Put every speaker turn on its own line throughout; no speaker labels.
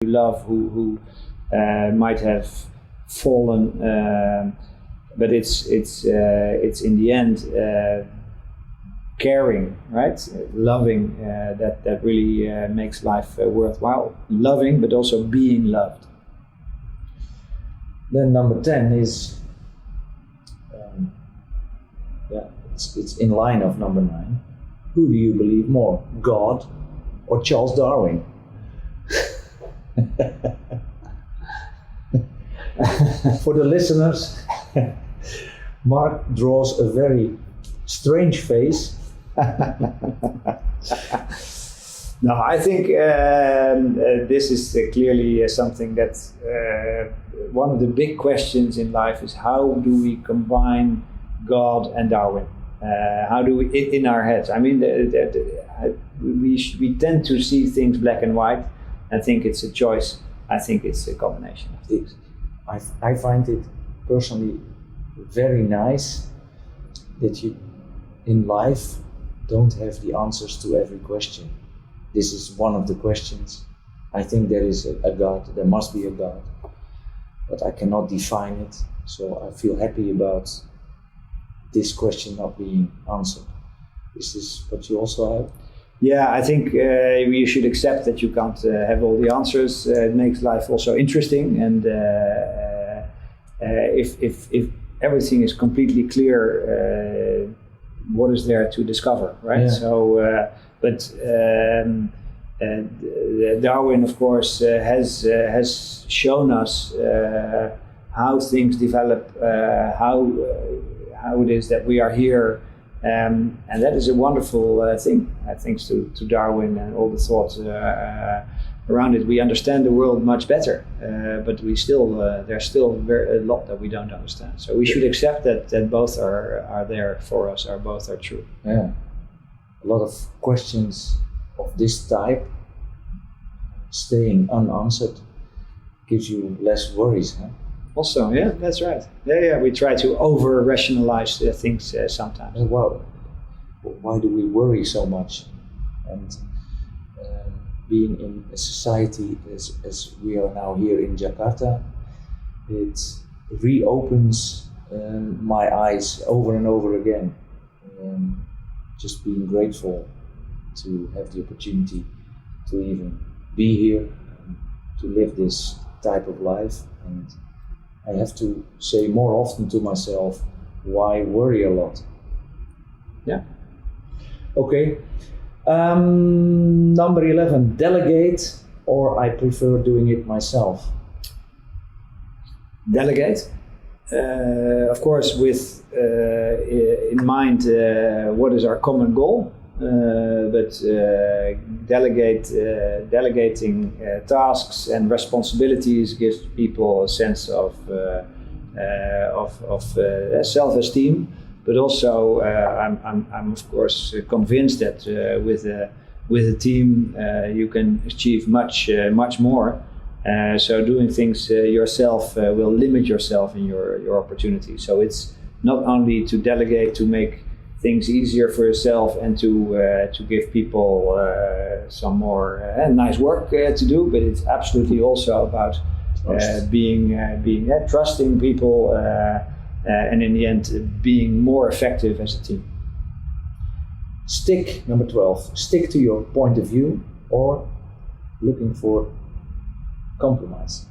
love who might have fallen, but it's in the end caring, right? Loving, that really makes life worthwhile. Loving, but also being loved.
Then number 10 is, it's in line of number 9. Who do you believe more, God or Charles Darwin? For the listeners, Mark draws a very strange face.
No, I think this is clearly something that one of the big questions in life is, how do we combine God and Darwin? How do we, in our heads? I mean, we tend to see things black and white. I think it's a choice. I think it's a combination of things.
I find it personally very nice that you in life don't have the answers to every question. This is one of the questions. I think there is a God, there must be a God, but I cannot define it. So I feel happy about this question not being answered. Is this what you also have?
Yeah, I think you should accept that you can't have all the answers. It makes life also interesting, and if everything is completely clear, what is there to discover, right?
Yeah.
So, but Darwin, of course, has shown us how things develop, how it is that we are here. And that is a wonderful thing, thanks to Darwin and all the thoughts around it. We understand the world much better, but we still there's still a lot that we don't understand. So we should accept that both are there for us, both are true.
Yeah, a lot of questions of this type staying unanswered gives you less worries, huh?
Also, yeah, that's right. Yeah, we try to over-rationalize things sometimes.
Wow, why do we worry so much? And being in a society as we are now here in Jakarta, it reopens my eyes over and over again. Just being grateful to have the opportunity to even be here, to live this type of life. And I have to say more often to myself, why worry a lot?
Yeah.
Okay. Number 11, delegate, or I prefer doing it myself.
Delegate. Of course, with in mind what is our common goal, but delegating tasks and responsibilities gives people a sense of self-esteem. But also, I'm of course convinced that with a team you can achieve much more. So doing things yourself will limit yourself in your opportunities. So it's not only to delegate to make things easier for yourself and to give people some more nice work to do, but it's absolutely also about being trusting people and in the end being more effective as a team.
Number 12, stick to your point of view or looking for compromise.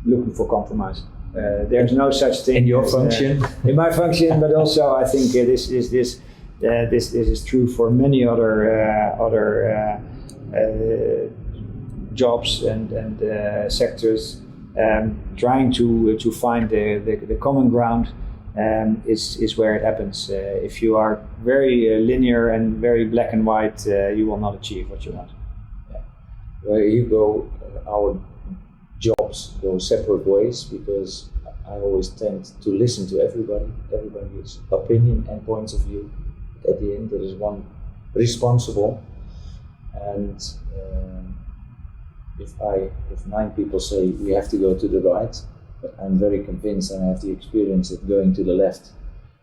Looking for compromise. There's no such thing
in your function.
In my function, but also I think this is true for many other jobs and sectors. Trying to find the common ground is where it happens. If you are very linear and very black and white, you will not achieve what you want.
Yeah. Where you go, our jobs go separate ways, because I always tend to listen to everybody's opinion and points of view. At the end, there is one responsible, and if 9 people say we have to go to the right, but I'm very convinced and I have the experience that going to the left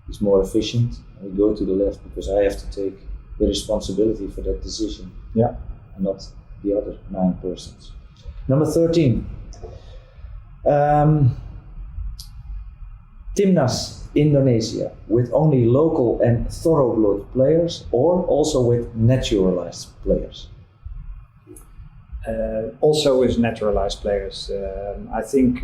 is more efficient, and we go to the left because I have to take the responsibility for that decision.
Yeah,
and not the other 9 persons. Number 13. Timnas, Indonesia, with only local and thoroughblood players, or also with naturalized players?
Also with naturalized players. I think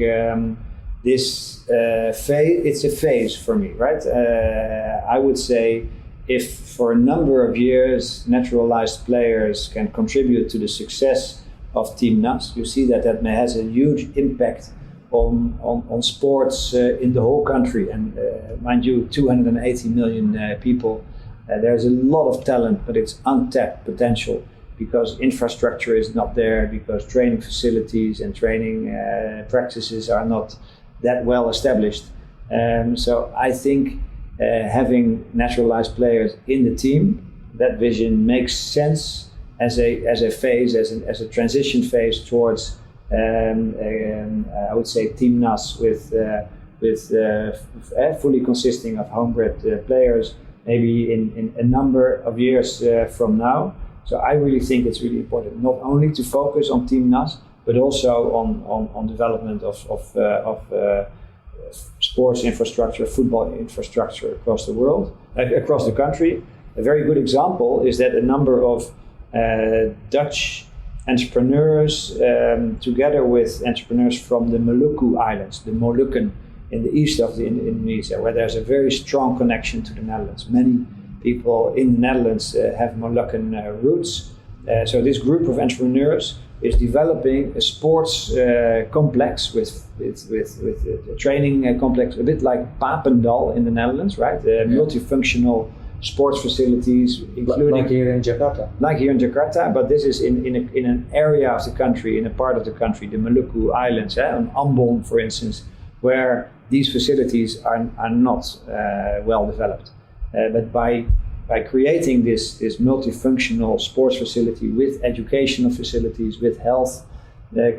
this phase, it's a phase for me, right? I would say if for a number of years naturalized players can contribute to the success of Timnas, you see that has a huge impact on sports in the whole country. And mind you, 280 million people. There's a lot of talent, but it's untapped potential because infrastructure is not there, because training facilities and training practices are not that well established. So I think having naturalized players in the team, that vision makes sense as a phase, as a transition phase towards I would say Timnas with fully consisting of homebred players, maybe in a number of years from now. So I really think it's really important not only to focus on Timnas, but also on development of sports infrastructure, football infrastructure across the world, across the country. A very good example is that a number of Dutch entrepreneurs, together with entrepreneurs from the Maluku Islands, the Moluccan in the east of Indonesia, where there's a very strong connection to the Netherlands. Many people in the Netherlands have Moluccan roots. So this group of entrepreneurs is developing a sports complex with a training complex, a bit like Papendal in the Netherlands, right? Multifunctional sports facilities, including
like here in Jakarta.
Like here in Jakarta, but this is in an area of the country, in a part of the country, the Maluku Islands, on Ambon, for instance, where these facilities are not well developed. But by creating this multifunctional sports facility with educational facilities, with health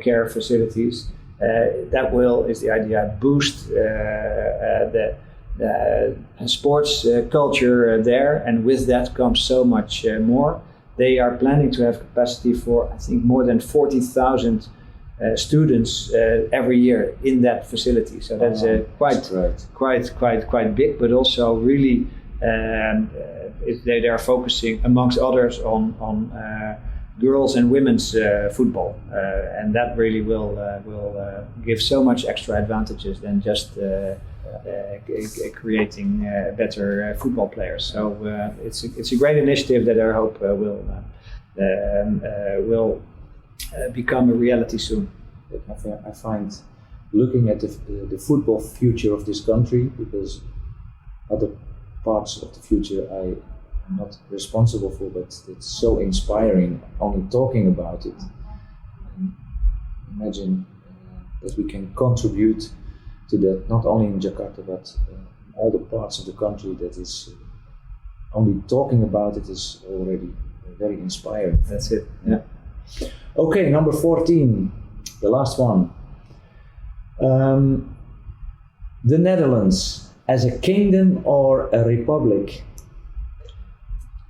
care facilities, that is the idea, boost the sports culture there, and with that comes so much more. They are planning to have capacity for, I think, more than 40,000 students every year in that facility. So that's quite big, but also really they are focusing, amongst others, on girls and women's football, and that really will give so much extra advantages than just creating better football players. So it's a great initiative that I hope will become a reality soon.
I find looking at the football future of this country, because other parts of the future I am not responsible for, but it's so inspiring only talking about it. And imagine that we can contribute to that, not only in Jakarta, but all the parts of the country that is only talking about it is already very inspiring.
That's it. Yeah.
Okay, number 14, the last one. The Netherlands, as a kingdom or a republic?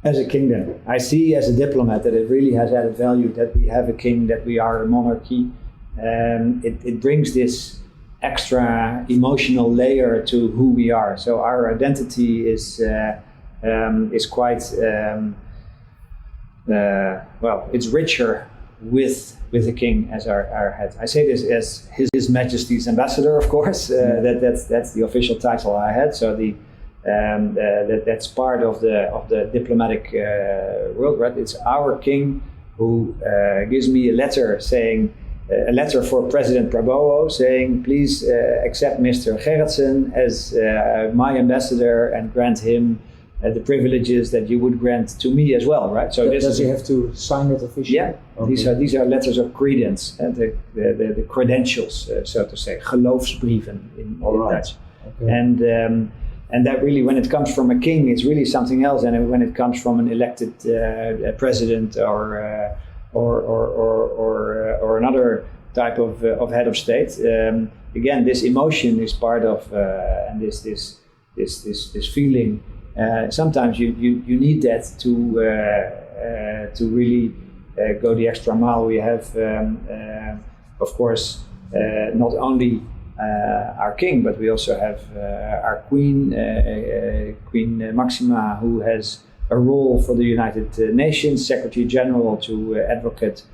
As a kingdom. I see as a diplomat that it really has added value that we have a king, that we are a monarchy. It brings this extra emotional layer to who we are. So our identity is quite it's richer with the king as our head. I say this as His Majesty's ambassador, of course. That's the official title I had. So that's part of the diplomatic world, right? It's our king who gives me a letter saying. A letter for President Prabowo saying, please accept Mr. Gerritsen as my ambassador and grant him the privileges that you would grant to me as well, right? So
does he have to sign it officially?
Yeah, okay. These are letters of credence, the credentials, so to say, geloofsbrieven in Dutch. Okay. And that really, when it comes from a king, it's really something else than when it comes from an elected president or another type of head of state. Again, this emotion is part of and this feeling. Sometimes you need that to really go the extra mile. We have of course, not only our king, but we also have our queen, Queen Maxima, who has a role for the United Nations, Secretary General to advocate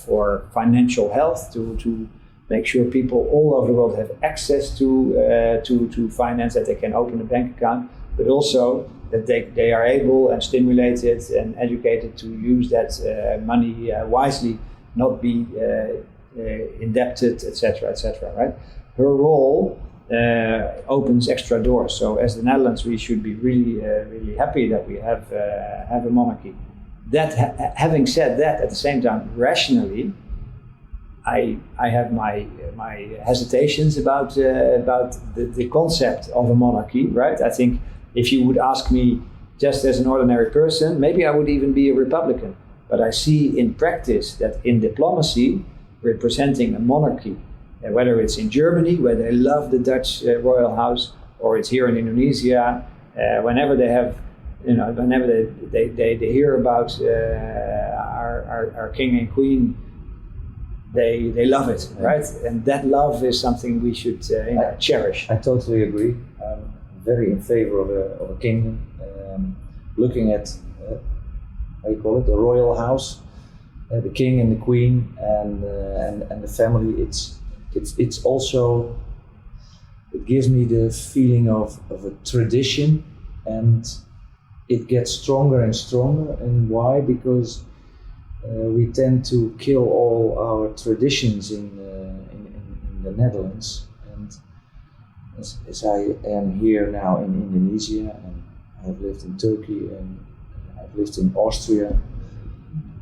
for financial health, to make sure people all over the world have access to finance, that they can open a bank account, but also that they are able and stimulated and educated to use that money wisely, not be indebted, etc., right? Her role opens extra doors. So as the Netherlands, we should be really happy that we have a monarchy. That having said that, at the same time, rationally, I have my hesitations about the concept of a monarchy, right? I think if you would ask me just as an ordinary person, maybe I would even be a Republican. But I see in practice that in diplomacy, representing a monarchy, whether it's in Germany, where they love the Dutch royal house, or it's here in Indonesia, whenever they have, whenever they hear about our king and queen, they love it, right? And that love is something we should cherish.
I totally agree. I'm very in favor of a kingdom. Looking at how you call it, the royal house, the king and the queen, and the family. It's also, it gives me the feeling of a tradition, and it gets stronger and stronger. And why? Because we tend to kill all our traditions in the Netherlands. And as I am here now in Indonesia, and I have lived in Turkey, and I've lived in Austria,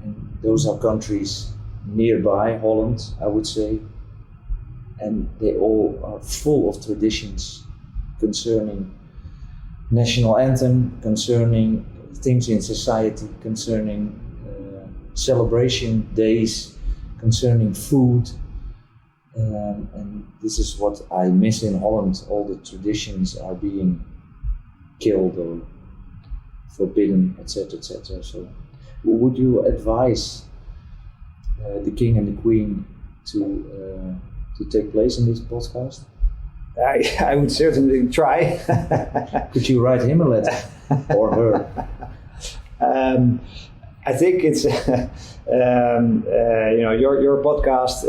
and those are countries nearby Holland, I would say, and they all are full of traditions concerning national anthem, concerning things in society, concerning celebration days, concerning food, and this is what I miss in Holland. All the traditions are being killed or forbidden, etc., etc. So, would you advise the king and the queen to take place in this podcast?
I would certainly try.
Could you write him a letter or her?
I think it's your podcast.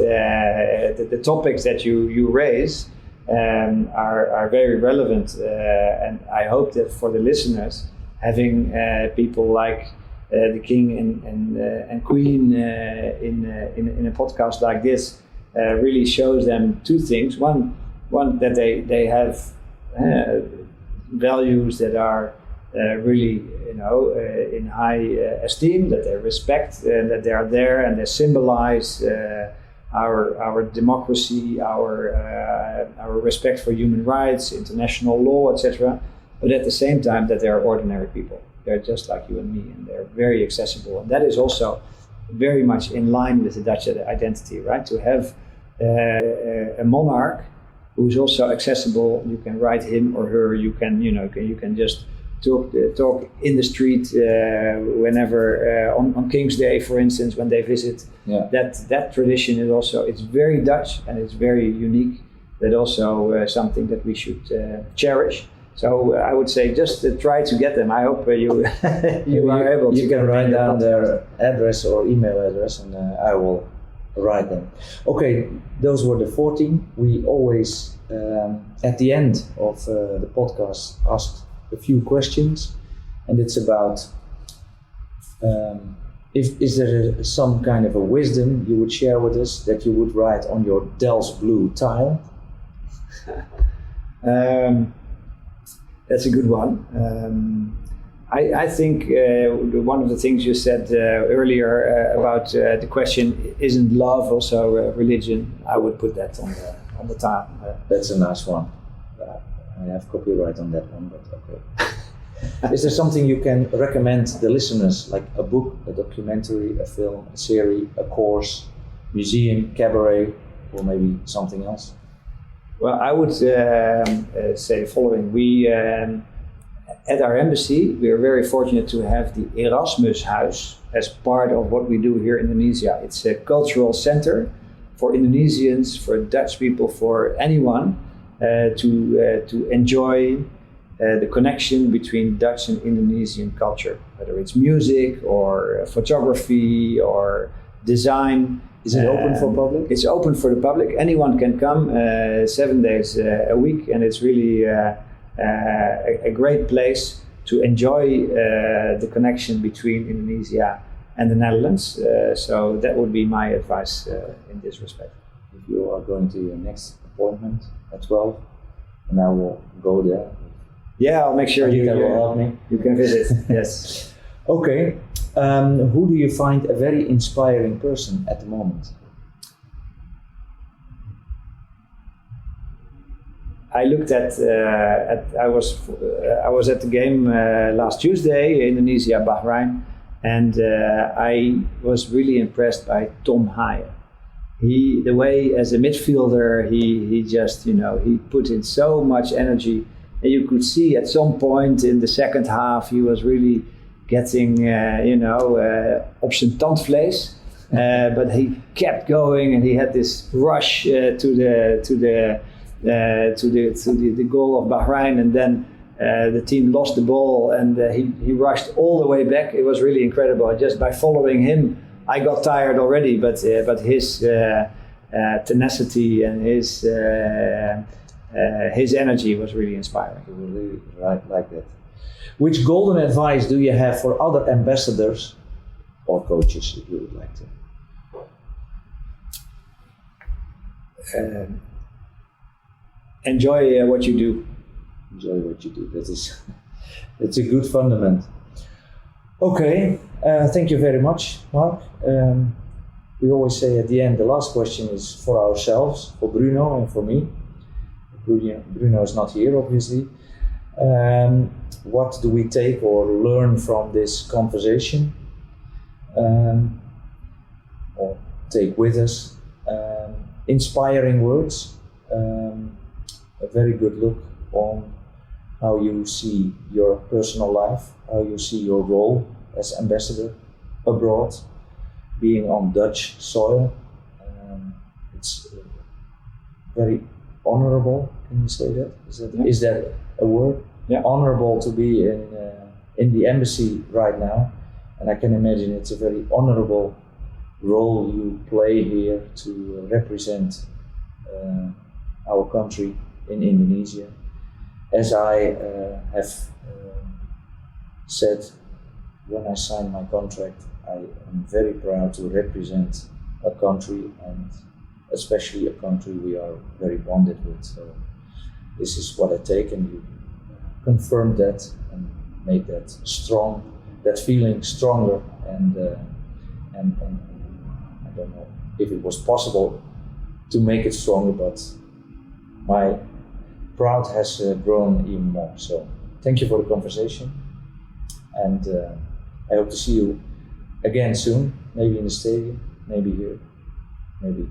The topics that you raise are very relevant, and I hope that for the listeners, having people like the king and queen in a podcast like this really shows them two things. One that they have values that are really in high esteem, that they respect, and that they are there and they symbolize our democracy, our respect for human rights, international law, etc. But at the same time that they are ordinary people. They're just like you and me, and they're very accessible. And that is also very much in line with the Dutch identity, right? To have a monarch who's also accessible. You can write him or her. You can just talk in the street whenever on King's Day, for instance, when they visit.
Yeah.
That tradition is also, it's very Dutch and it's very unique. But also something that we should cherish. So I would say just try to get them. I hope you are able to.
You can write down their address or email address, and I will write them. Okay, those were the 14. We always, at the end of the podcast, ask a few questions, and it's about is there some kind of a wisdom you would share with us that you would write on your Del's blue tile?
That's a good one. I think one of the things you said earlier about the question, isn't love also religion? I would put that on the tile.
That's a nice one. I have copyright on that one, but okay. Is there something you can recommend the listeners, like a book, a documentary, a film, a series, a course, museum, cabaret, or maybe something else?
Well, I would say the following. We At our embassy, we are very fortunate to have the Erasmus House as part of what we do here in Indonesia. It's a cultural center for Indonesians, for Dutch people, for anyone to enjoy the connection between Dutch and Indonesian culture, whether it's music or photography or design.
Is it open for public?
It's open for the public. Anyone can come 7 days a week, and it's really a great place to enjoy the connection between Indonesia and the Netherlands. So that would be my advice in this respect.
If you are going to your next appointment at 12, and I will go there.
Yeah, I'll make sure you
will help me.
You can visit. Yes.
Okay. Who do you find a very inspiring person at the moment?
I looked at I was at the game last Tuesday, Indonesia, Bahrain, and I was really impressed by Tom Haaien. The way as a midfielder, he just, he put in so much energy, and you could see at some point in the second half he was really getting, op zijn tandvlees, but he kept going, and he had this rush to the goal of Bahrain, and then the team lost the ball, and he rushed all the way back. It was really incredible. Just by following him, I got tired already, but his tenacity and his energy was really inspiring.
You really like that. Which golden advice do you have for other ambassadors or coaches, if you would like to?
Enjoy what you do.
Enjoy what you do. That's a good fundament. Okay, thank you very much, Mark. We always say at the end, the last question is for ourselves, for Bruno and for me. Bruno is not here, obviously. What do we take or learn from this conversation? Or take with us? Inspiring words. A very good look on how you see your personal life, how you see your role as ambassador abroad, being on Dutch soil. It's very honorable. Can you say that? Is that a word?
Yeah.
Honorable to be in the embassy right now, and I can imagine it's a very honorable role you play here to represent our country in Indonesia. As I have said when I signed my contract, I am very proud to represent a country, and especially a country we are very bonded with. So this is what I take, and you confirm that and make that strong, that feeling stronger. And I don't know if it was possible to make it stronger, but my pride has grown even more. So thank you for the conversation, and I hope to see you again soon, maybe in the stadium, maybe here, maybe